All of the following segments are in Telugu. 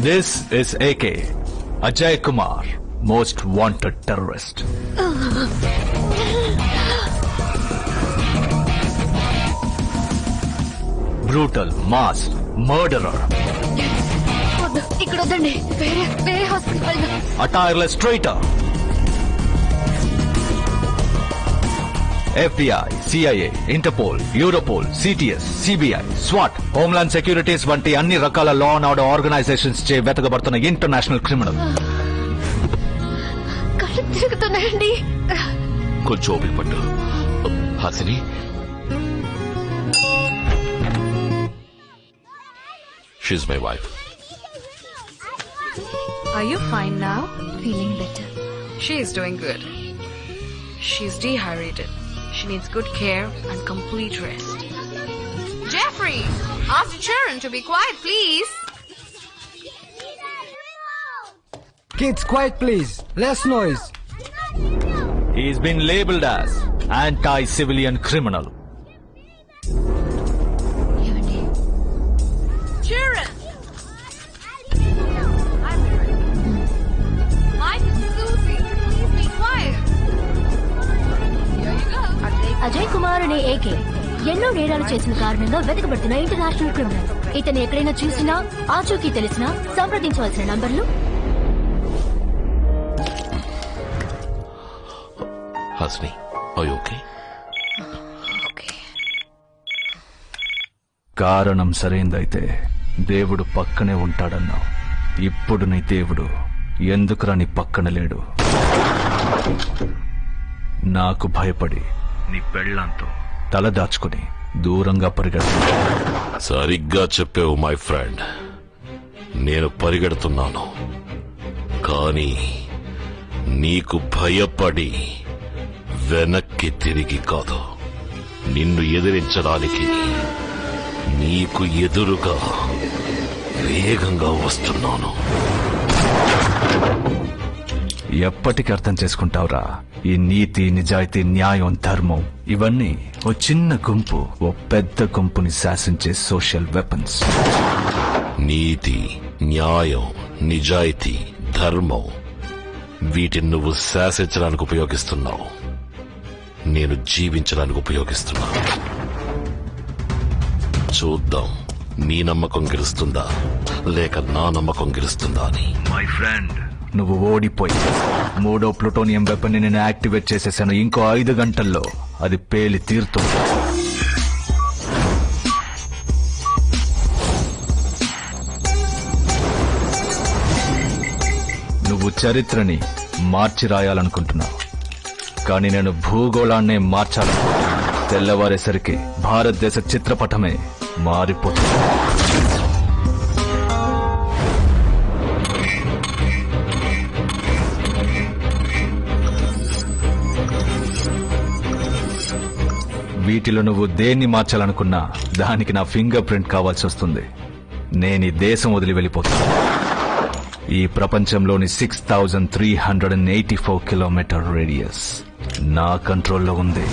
This is AK, Ajay Kumar, most wanted terrorist. Brutal, mass, murderer. ఇక్కడ వద్దండి, వేరే hospital. A tireless traitor. FBI, CIA, Interpol, Europol, CTS, CBI, SWAT, Homeland Securities వంటి అన్ని రకాల లా అండ్ ఆర్డర్ ఆర్గనైజేషన్స్ చే వెతకబడుతున్న ఇంటర్నేషనల్ క్రిమినల్. కళ్ళు తిరుగుతున్నాయండి. కొంచెం ఓపిక పట్టు Hasini. She's my wife. Are you fine now? Feeling better. She is doing good. She's dehydrated. She needs good care and complete rest. Jeffrey, ask the children to be quiet, please. Kids, quiet please. Less noise. He's been labeled as anti-civilian criminal. ఏమండి? Children! Mike and Susie, please be quiet. Here you go. Ajay Kumar అనే ఏకే ఎన్నో నేరాలు చేసిన కారణంగా వెతకబడుతున్న ఇంటర్నేషనల్ క్రిమినల్. ఇతను ఎక్కడైనా చూసినా, ఆచూకీ తెలిసినా సంప్రదించవలసిన నంబర్లు. Hasini, are you okay? కారణం సరైందైతే దేవుడు పక్కనే ఉంటాడన్నావు. ఇప్పుడు నీ దేవుడు ఎందుకురా నీ పక్కన లేడు? నాకు భయపడి నీ పెళ్ళంతో తల దాచుకుని దూరంగా పరిగెడుతున్నా. సరిగ్గా చెప్పావు మై ఫ్రెండ్. నేను పరిగెడుతున్నాను, కానీ నీకు భయపడి వెనక్కి తిరిగి కాదు, నిన్ను ఎదిరించడానికి నీకు ఎదురుగా వేగంగా వస్తున్నాను. ఎప్పటికి అర్థం చేసుకుంటావురా ఈ నీతి, నిజాయితీ, న్యాయం, ధర్మం ఇవన్నీ ఓ చిన్న గుంపు ఓ పెద్ద గుంపుని శాసించే సోషల్ వెపన్స్. నీతి, న్యాయం, నిజాయితీ, ధర్మం వీటిని నువ్వు శాసించడానికి ఉపయోగిస్తున్నావు, నేను జీవించడానికి ఉపయోగిస్తున్నా. చూద్దాం నీ నమ్మకం గెలుస్తుందా లేక నా నమ్మకం గెలుస్తుందా అని. మై ఫ్రెండ్, నువ్వు ఓడిపోయి 3వ ప్లూటోనియం వెపన్ ని నేను యాక్టివేట్ చేసేసాను. ఇంకో 5 గంటల్లో అది పేలి తీరుతుంది. నువ్వు చరిత్రని మార్చి రాయాలనుకుంటున్నావు, కానీ నేను భూగోళాన్నే మార్చాలనుకుంటున్నా. తెల్లవారేసరికి భారతదేశ చిత్రపటమే మారిపోతుంది. వీటిలో నువ్వు దేన్ని మార్చాలనుకున్నా దానికి నా ఫింగర్ ప్రింట్ కావాల్సి వస్తుంది. నేను ఈ దేశం వదిలి వెళ్ళిపోతాను. ఈ ప్రపంచంలోని 6384 కిలోమీటర్ రేడియస్ నా కంట్రోల్లో ఉంది.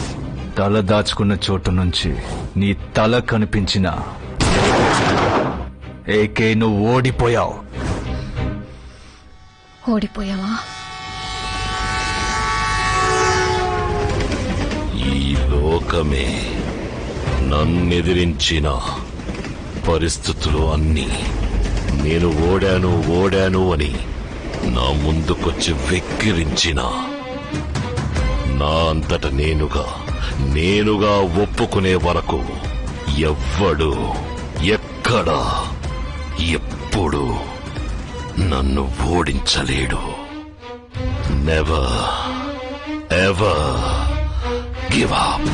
తల దాచుకున్న చోటు నుంచి నీ తల కనిపించిన ఏకే నువ్వు ఓడిపోయావు. ఓడిపోయావా? ఈ లోకమే నన్నెదిరించిన పరిస్థితులు అన్నీ నేను ఓడాను అని నా ముందుకొచ్చి వెక్కిరించిన నా అంతట నేనుగా ఒప్పుకునే వరకు ఎవ్వడు ఎక్కడ ఎప్పుడు నన్ను ఓడించలేడు. Never ever give up.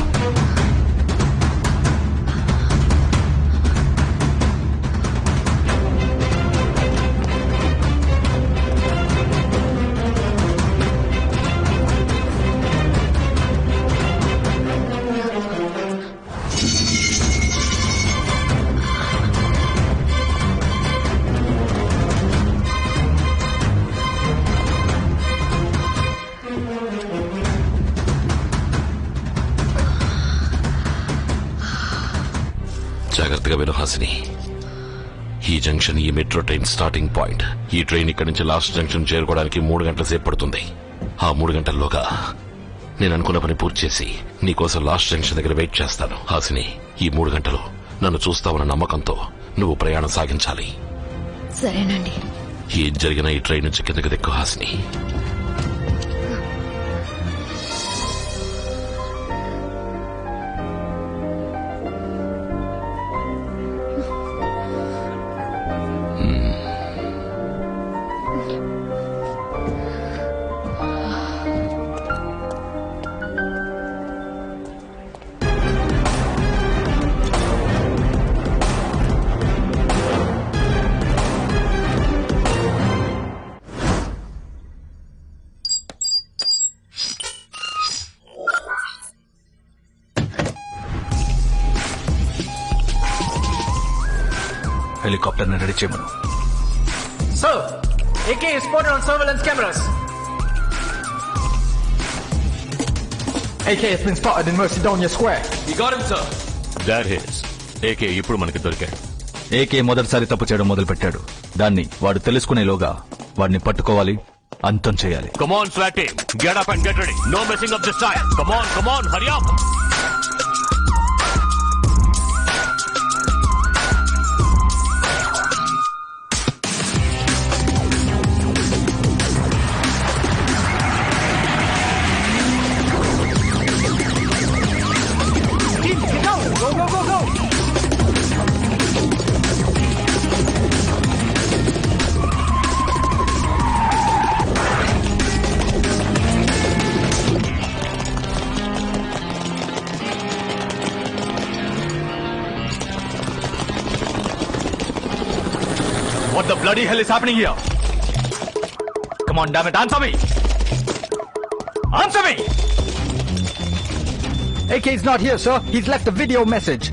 జాగ్రత్తగా విను హాసిని. ఈ జంక్షన్ ఈ మెట్రో ట్రైన్ స్టార్టింగ్ పాయింట్. ఈ ట్రైన్ ఇక్కడి నుంచి లాస్ట్ జంక్షన్ చేరుకోవడానికి 3 గంటల సేపు పడుతుంది. ఆ 3 గంటల్లోగా నేను అనుకున్న పని పూర్తి చేసి నీకోసం లాస్ట్ జంక్షన్ దగ్గర వెయిట్ చేస్తాను. హాసిని, ఈ 3 గంటలు నన్ను చూస్తావన్న నమ్మకంతో నువ్వు ప్రయాణం సాగించాలి. సరేనండి. ఏం జరిగినా ఈ ట్రైన్ నుంచి కిందకి దిక్కు హాసిని. హెలికాప్టర్ ని రెడీ చేయమను. Sir, AK is spotted on surveillance cameras. AK has been spotted in Mercedonia Square. We got him, sir. There he is. AK ఇప్పుడు మనకి దొరికాడు. ఏకే మొదటిసారి తప్పు చేయడం మొదలు పెట్టాడు. దాన్ని వాడు తెలుసుకునేలోగా వాడిని పట్టుకోవాలి, అంతం చేయాలి. Come on, SWAT team. Get up and get ready. No messing up this time. Come on, hurry up. What the bloody hell is happening here? Come on, damn it, answer me! Answer me! AK is not here, sir. He's left a video message.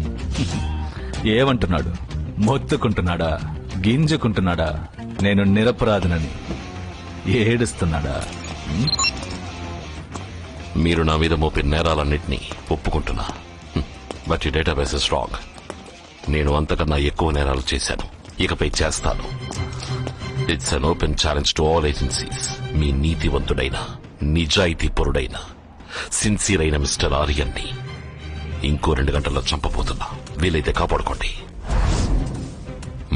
ఏమంటున్నాడు? మొత్తుకుంటున్నాడా? గింజుకుంటున్నాడా? నేను నిరపరాధనని ఏడుస్తున్నాడా? మీరు నా మీద మోపిన నేరాలన్నింటినీ ఒప్పుకుంటున్నా. బట్ ఈ డేటాబేస్ ఇస్ రాంగ్. నేను అంతకన్నా ఎక్కువ నేరాలు చేశాను, ఇకపై చేస్తాను. It's an open challenge to all agencies. మీ నీతివంతుడైన, నిజాయితీ పరుడైన, సిన్సియర్ అయిన మిస్టర్ ఆర్యన్ని ఇంకో 2 గంటల్లో చంపబోతున్నా. వీలైతే కాపాడుకోండి.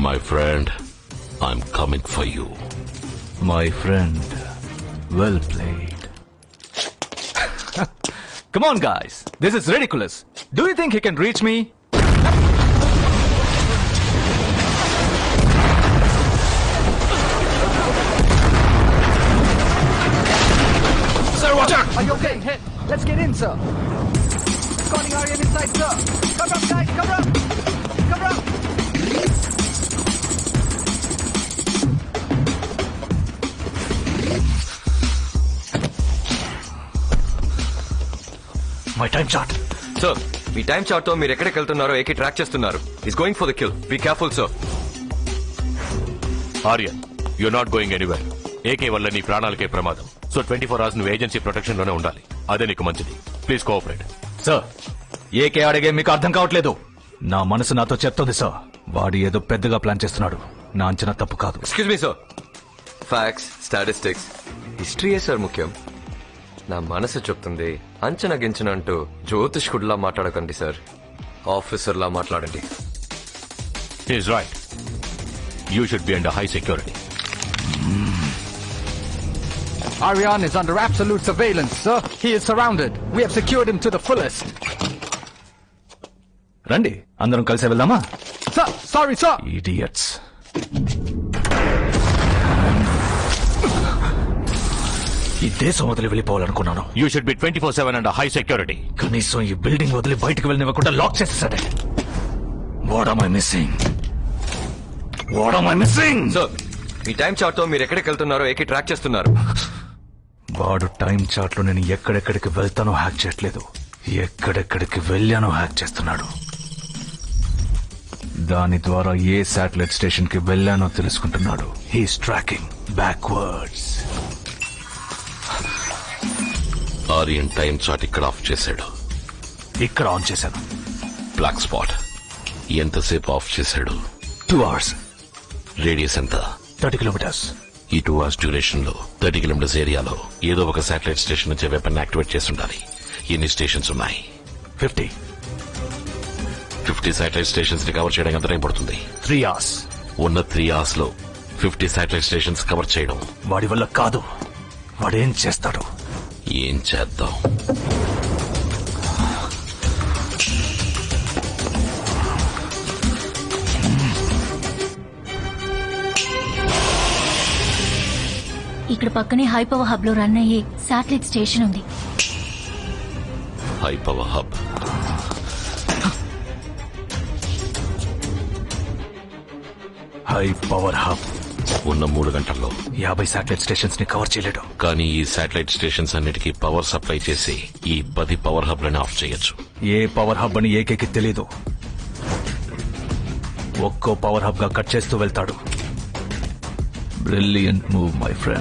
My friend, I'm coming for you. My friend, well played. Come on, guys. This is ridiculous. Do you think he can reach me? Sir, watch out. Are you okay? Hit. Let's get in, sir. Calling Aryan inside, sir. Cover up, guys. Cover up. Cover up. My time chart. Sir, మీ టైం చార్ట్ తో మీరు ఎక్కడికి వెళ్తున్నారో ఏకే ట్రాక్ చేస్తున్నారు. Is going for the kill. Be careful sir. Aryan, you're not going anywhere. ఏకే వల్ల నీ ప్రాణాలకే ప్రమాదం. సో 24 hours నువ్వు ఏజెన్సీ ప్రొటెక్షన్ లోనే ఉండాలి. అదే నీకు మంచిది. Please cooperate. సార్, ఏకే అడిగే మీకు అర్థం కావట్లేదు. నా మనసు నాతో చెప్తుంది సార్. వాడు ఏదో పెద్దగా ప్లాన్ చేస్తున్నాడు. నా అంచనా తప్పు కాదు. Excuse me sir. Facts, statistics, హిస్టరీయే సార్ ముఖ్యం. నా మనసు చెప్తుంది. అంచనా గించన అంటూ జ్యోతిష్కుడిలా మాట్లాడకండి సార్. ఆఫీసర్లా మాట్లాడండి. He's right. You should be under high security. Aryan is under absolute surveillance, sir. He is surrounded. We have secured him to the fullest. రండి, అందరం కలిసి వెళ్దామా? Sir, sorry, sir. Idiots. ఈ దేశం వదిలి వెళ్ళిపోవాలనుకున్నాను. You should be 24/7 under high security. కనీసం ఈ బిల్డింగ్ వదిలి బయటకు వెళ్ళనివ్వకుండా లాక్ చేసేసాడే. What am I missing? What am I missing? Sir, మీ టైం చార్ట్ తో మీరు ఎక్కడికి వెళ్తున్నారో ఏకే ట్రాక్ చేస్తున్నారు. వాడు టైం చార్ట్ లో నేను ఎక్కడెక్కడికి వెళ్తానో హ్యాక్ చేయట్లేదు, ఎక్కడెక్కడికి వెళ్ళానో హ్యాక్ చేస్తున్నాడు. దాని ద్వారా ఏ శాటిలైట్ స్టేషన్ కి వెళ్ళానో తెలుసుకుంటున్నాడు. He's tracking backwards. Aryan time chart ఇక్కడ ఆఫ్ చేశాడు. ఇక్కడ ఆన్ చేశాను. బ్లాక్ స్పాట్ ఎంతసేపు ఆఫ్ చేశాడు? 2 hours. రేడియస్ ఎంత? 30 కిలోమీటర్స్. ఈ 2 hours డ్యూరేషన్ లో 30 కిలోమీటర్స్ ఏరియాలో ఏదో ఒక శాటిలైట్ స్టేషన్ నుంచి వెపన్ యాక్టివేట్ చేసి ఉండాలి. ఎన్ని స్టేషన్స్ ఉన్నాయి? 50. 50 శాటిలైట్ స్టేషన్స్ ని కవర్ చేయడానికి ఎంత టైం పడుతుంది? 3 hours. ఉన్న 3 hours లో 50 శాటిలైట్ స్టేషన్స్ కవర్ చేయడం వాడి వల్ల కాదు. వాడేం చేస్తాడు? ఏం చేద్దాం? ఇక్కడ పక్కనే హై పవర్ హబ్ లో రన్ అయ్యే శాటిలైట్ స్టేషన్ ఉంది. High power hub. High power hub ఉన్న 3 గంటల్లో 50 శాటిలైట్ స్టేషన్స్ ని కవర్ చేయలేడు. కానీ ఈ శాటిలైట్ స్టేషన్స్ అన్నిటికీ పవర్ సప్లై చేసి ఈ 10 పవర్ హబ్లను ఆఫ్ చేయొచ్చు. ఏ పవర్ హబ్ అని ఏకేకి తెలీదు. ఒక్కో పవర్ హబ్ గా కట్ చేస్తూ వెళ్తాడు. Brilliant move my friend.